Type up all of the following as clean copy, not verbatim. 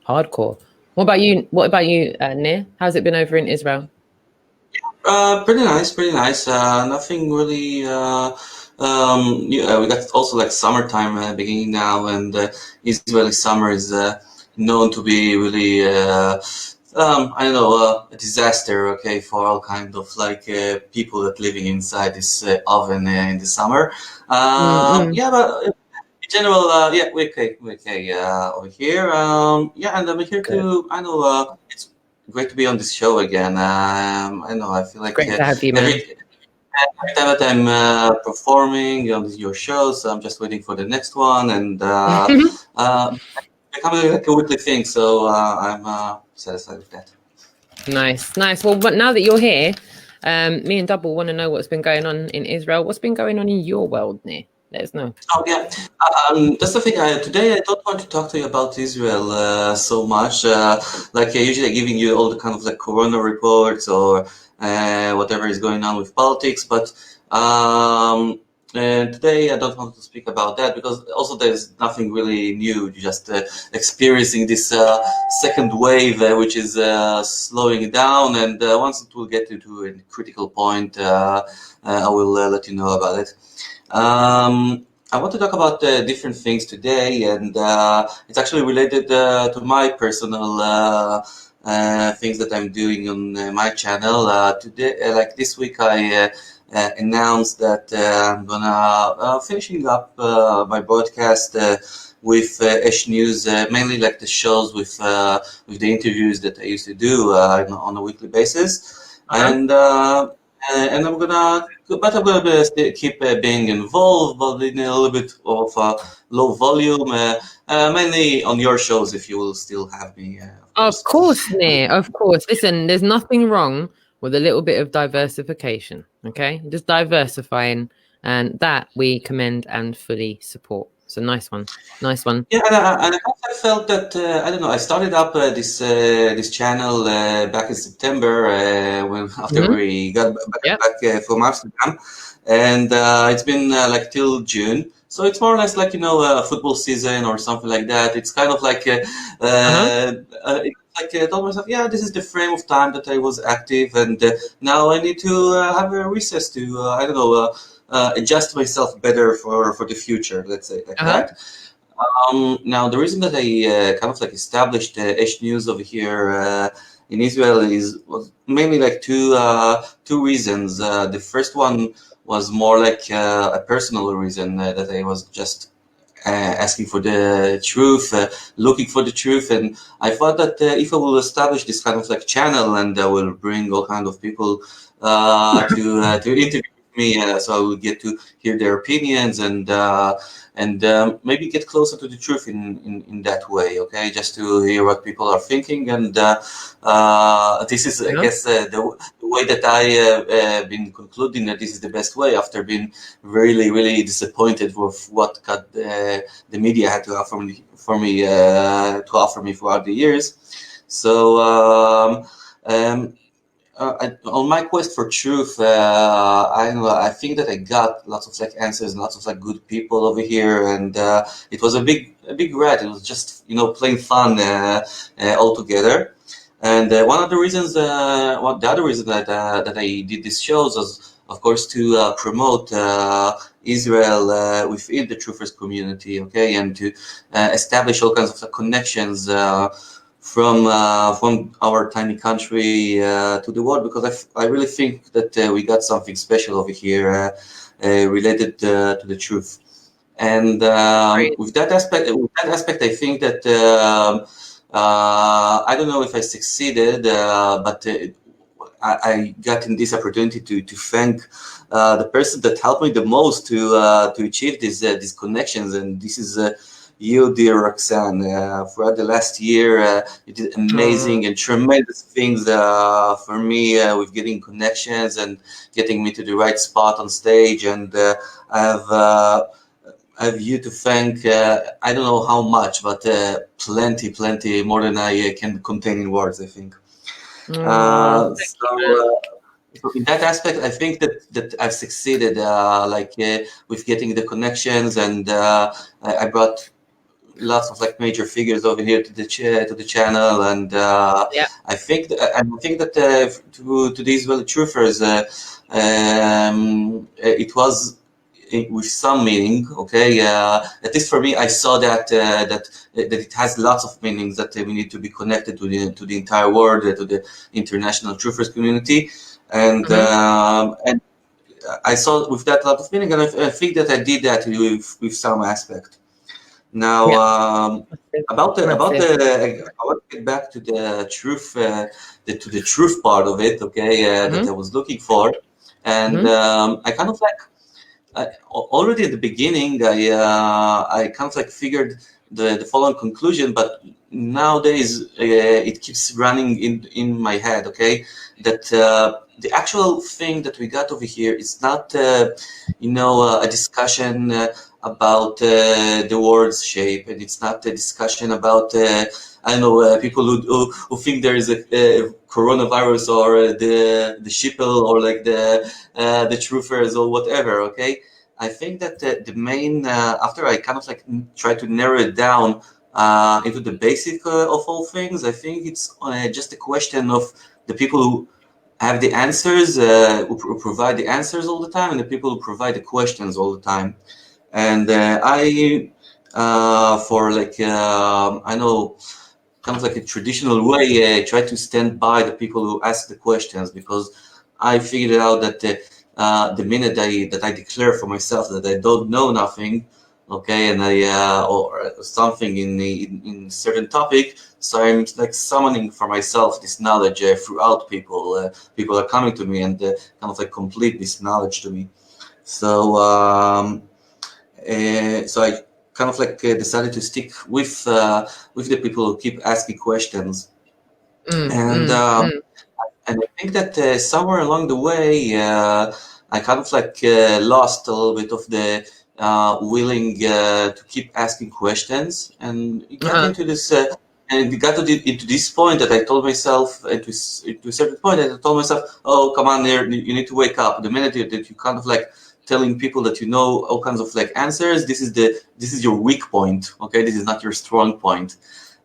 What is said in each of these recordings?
Hardcore. What about you? Nir? How's it been over in Israel? Pretty nice, pretty nice. Nothing really. Yeah, we got also like summertime beginning now, and Israeli summer is known to be really, I don't know, a disaster. Okay, for all kind of like people that living inside this oven in the summer. Mm-mm. Yeah, but in general, yeah, we okay over here. Yeah, and I'm here Good. to. I know it's great to be on this show again. I know. I feel like Great to have you, man. every time that I'm performing on your shows, I'm just waiting for the next one, and becoming like a weekly thing. So I'm satisfied with that. Nice, nice. Well, but now that you're here, me and Double want to know what's been going on in Israel. What's been going on in your world, Nir? Let us know. Oh yeah, that's the thing. Today I don't want to talk to you about Israel so much. Like usually giving you all the kind of like Corona reports or whatever is going on with politics. But today I don't want to speak about that because also there's nothing really new. You're just experiencing this second wave, which is slowing down. And once it will get to a critical point, I will let you know about it. I want to talk about different things today, and it's actually related to my personal things that I'm doing on my channel. Today, like this week, I announced that I'm gonna finishing up my broadcast with ESH News, mainly like the shows with the interviews that I used to do on a weekly basis, Uh-huh. and I'm gonna keep being involved, but in a little bit of low volume, mainly on your shows if you will still have me, of Of course. course, Nir. Of course. Listen, there's nothing wrong with a little bit of diversification. Okay, just diversifying, and that we commend and fully support. So nice one, nice one. Yeah, and I also felt that I don't know. I started up this channel back in September when after Mm-hmm. we got Yep. back from Amsterdam, and it's been like till June. So it's more or less like football season or something like that. It's kind of like Uh-huh. I told myself, yeah, this is the frame of time that I was active, and now I need to have a recess to I don't know adjust myself better for the future. Let's say like Uh-huh. that. Now, the reason that I kind of like established ESH News over here in Israel was mainly like two reasons. The first one was more like a personal reason that I was just asking for the truth, looking for the truth, and I thought that if I will establish this kind of like channel and I will bring all kind of people to interview me, so I will get to hear their opinions and maybe get closer to the truth in that way. Okay, just to hear what people are thinking, and this is, I Uh-huh. guess, the way that I been concluding that this is the best way after being really, really disappointed with what the media had to offer me throughout the years. So um, on my quest for truth, I think that I got lots of like answers, lots of like good people over here, and it was a big ride. It was just plain fun all together. And one of the reasons, the other reason that I did these shows was, of course, to promote Israel within the truthers community, okay, and to establish all kinds of connections from our tiny country to the world, because I really think that we got something special over here related to the truth. And Great. with that aspect, I think that I don't know if I succeeded, but I got in this opportunity to thank the person that helped me the most to achieve these connections, and this is you, dear Roxanne. Throughout the last year, you did Oh, amazing and tremendous things for me with getting connections and getting me to the right spot on stage, and I have. I have you to thank. I don't know how much, but plenty more than I can contain in words, I think. oh, Uh, thank so, you, man. so in that aspect, I think that I've succeeded, with getting the connections, and I brought lots of like major figures over here to the channel, and I think that to the Israeli truthers, it was with some meaning. Okay, at least for me, I saw that that it has lots of meanings, that we need to be connected to the entire world, to the international truthers community, and I saw with that a lot of meaning, and I think that I did that with some aspect. Now, about the I want to get back to the truth, to the truth part of it. Okay, that I was looking for, and I kind of like already at the beginning, I kind of like figured the following conclusion, but nowadays it keeps running in my head. Okay, that the actual thing that we got over here is not, a discussion about the world's shape, and it's not a discussion about I don't know, people who think there is a coronavirus, or the sheeple, or like the truthers, or whatever. Okay, I think that the main after I kind of like try to narrow it down into the basic of all things, I think it's just a question of the people who have the answers, who provide the answers all the time, and the people who provide the questions all the time. And I, for like, I know, kind of like a traditional way, try to stand by the people who ask the questions, because I figured out that the minute that I declare for myself that I don't know nothing, okay, and I or something in certain topic, so I'm like summoning for myself this knowledge throughout people. People are coming to me and kind of like complete this knowledge to me. So so I kind of like decided to stick with the people who keep asking questions, and I think that somewhere along the way, I kind of like lost a little bit of the willing to keep asking questions, and it got into this. And it got into this point that I told myself, to a certain point, that I told myself, "Oh, come on, there, you need to wake up." The minute that you kind of like telling people that you know all kinds of like answers, this is your weak point. Okay, this is not your strong point.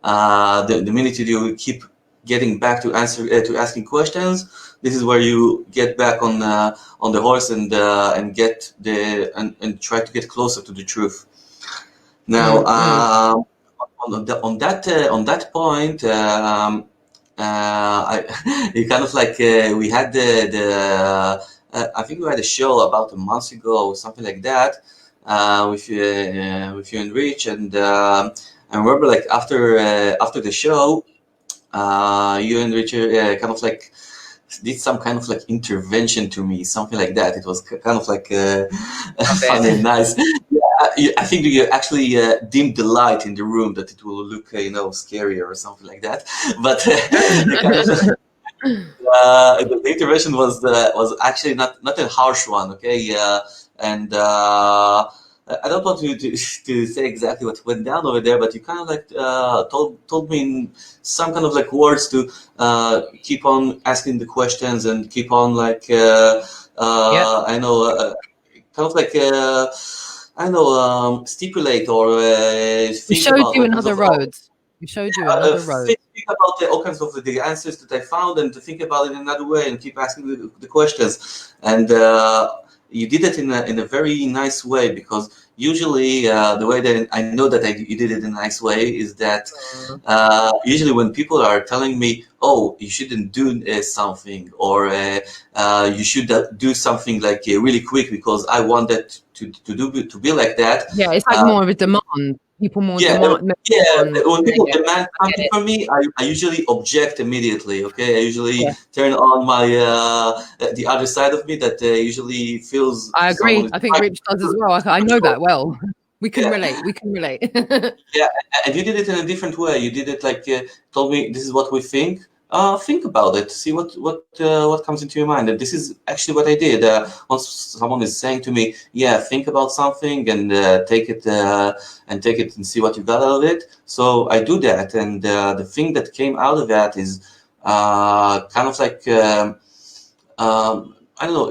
The minute you keep getting back to asking questions, this is where you get back on the horse and get and try to get closer to the truth. Now, on that point, it kind of like we had the I think we had a show about a month ago or something like that with you and Rich, and I remember like after the show, you and Richard kind of like did some kind of like intervention to me, something like that. It was kind of like fun and nice. Yeah, I think you actually dimmed the light in the room that it will look, scarier or something like that. But the intervention was actually not a harsh one, okay? And I don't want to say exactly what went down over there, but you kind of like told me in some kind of like words to keep on asking the questions and keep on like I know kind of like I know stipulate or we think showed about you another road. We showed you another road. Think about all kinds of the answers that I found, and to think about it in another way, and keep asking the questions. And you did it in a very nice way, because usually the way that I know that you did it in a nice way is that usually when people are telling me, "Oh, you shouldn't do something," or "You should do something like really quick because I want that to be like that." Yeah, it's like more of a demand. People more demand. When people demand something from me, I usually object immediately. Okay, I usually turn on my the other side of me that usually feels. I agree. I think Rich does as well. I know that well. We can relate. We can relate. Yeah, and you did it in a different way. You did it like told me this is what we think. Think about it. See what comes into your mind. And this is actually what I did. Once someone is saying to me, "Yeah, think about something and take it and see what you got out of it." So I do that, and the thing that came out of that is kind of like I don't know.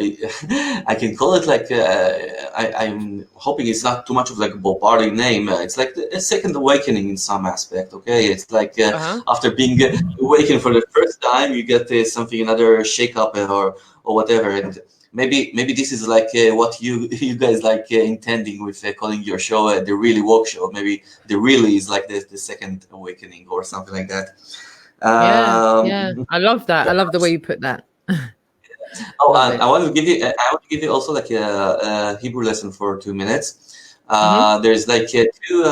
I can call it like I'm hoping it's not too much of like a Bobardi name. It's like a second awakening in some aspect. Okay, it's like after being awakened for the first time, you get something another shake up or whatever. And maybe this is like what you guys like intending with calling your show the Really Woke Show. Maybe the Really is like the second awakening or something like that. Yeah, I love that. I love the way you put that. Oh, and I want to give you also like a Hebrew lesson for 2 minutes. There's like two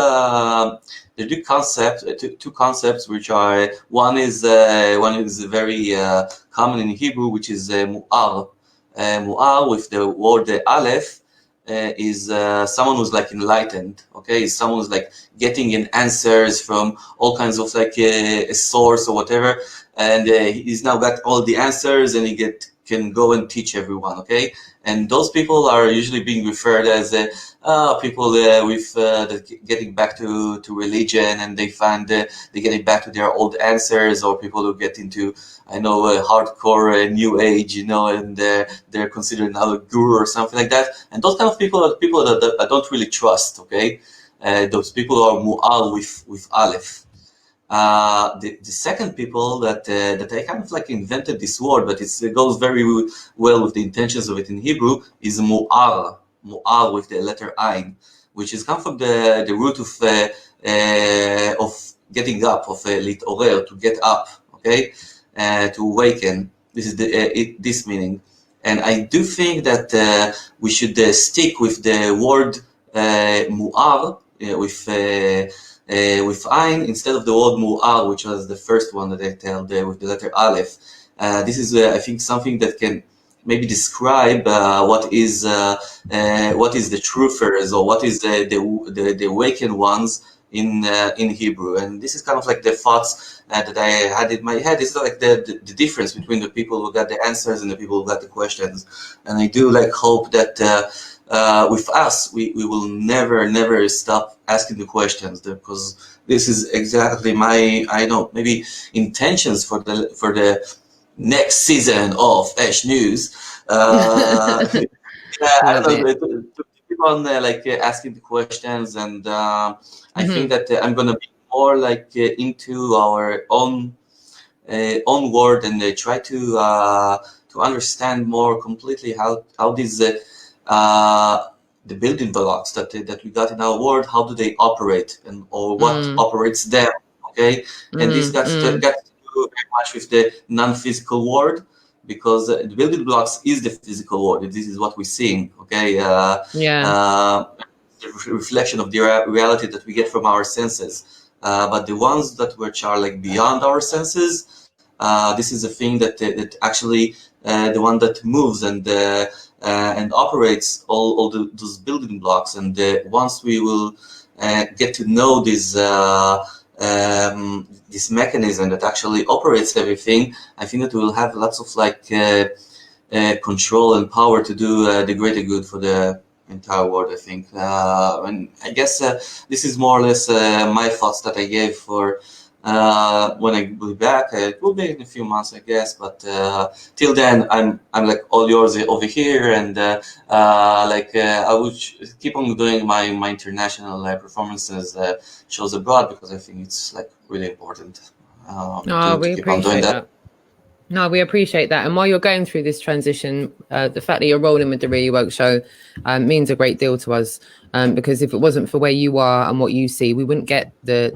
concepts which are one is very common in Hebrew, which is mu'ar. Mu'ar with the word aleph is someone who's like enlightened. Okay, is someone who's like getting in answers from all kinds of like a source or whatever, and he's now got all the answers, and he can go and teach everyone. Okay, and those people are usually being referred as people with getting back to religion, and they find they're getting back to their old answers, or people who get into hardcore new age, and they're considered now a guru or something like that. And those kind of people are the people that I don't really trust. Okay, those people are mu'al with aleph. The second people that I kind of like invented this word, but it goes very well with the intentions of it in Hebrew, is mu'ar with the letter ayin, which is come from the root of getting up, of litorer, to get up, okay, to awaken. This is this meaning, and I do think that we should stick with the word mu'ar with ayin instead of the word mu'ar, which was the first one that I told with the letter aleph. This is, I think, something that can maybe describe what is the truthers, or what is the awakened ones in Hebrew. And this is kind of like the thoughts that I had in my head. It's like the difference between the people who got the answers and the people who got the questions. And I do like hope that with us, we will never stop asking the questions, because this is exactly my, maybe intentions for the next season of ESH News. I don't know, to keep on asking the questions, and I think that I'm gonna be more like into our own word, and try to understand more completely how these the building blocks that we got in our world, how do they operate, or what operates them, okay? And this got to do very much with the non-physical world, because the building blocks is the physical world. This is what we're seeing, okay? The reflection of the reality that we get from our senses. But the ones which are like beyond our senses, this is a thing that actually the one that moves and operates all those building blocks. And once we will get to know this mechanism that actually operates everything, I think that we will have lots of control and power to do the greater good for the entire world, I think. And I guess this is more or less my thoughts that I gave for when I will be back. It will be in a few months, I guess, but till then I'm like all yours over here, and I will keep on doing my international performances, shows abroad, because I think it's like really important we keep on doing that. No, we appreciate that. And while you're going through this transition, the fact that you're rolling with the Really Woke Show means a great deal to us. Because if it wasn't for where you are and what you see, we wouldn't get the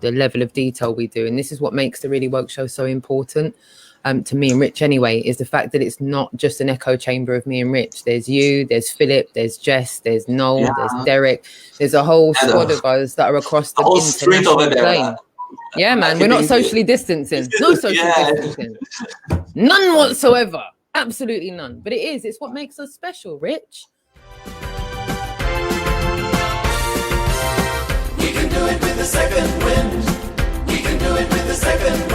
level of detail we do. And this is what makes the Really Woke Show so important to me and Rich anyway, is the fact that it's not just an echo chamber of me and Rich. There's you, there's Philip, there's Jess, there's Noel, there's Derek. There's a whole squad of us that are across the international plane. Yeah, man, we're not socially distancing. No social distancing. None whatsoever. Absolutely none. But it's what makes us special, Rich. We can do it with the second wind. We can do it with the second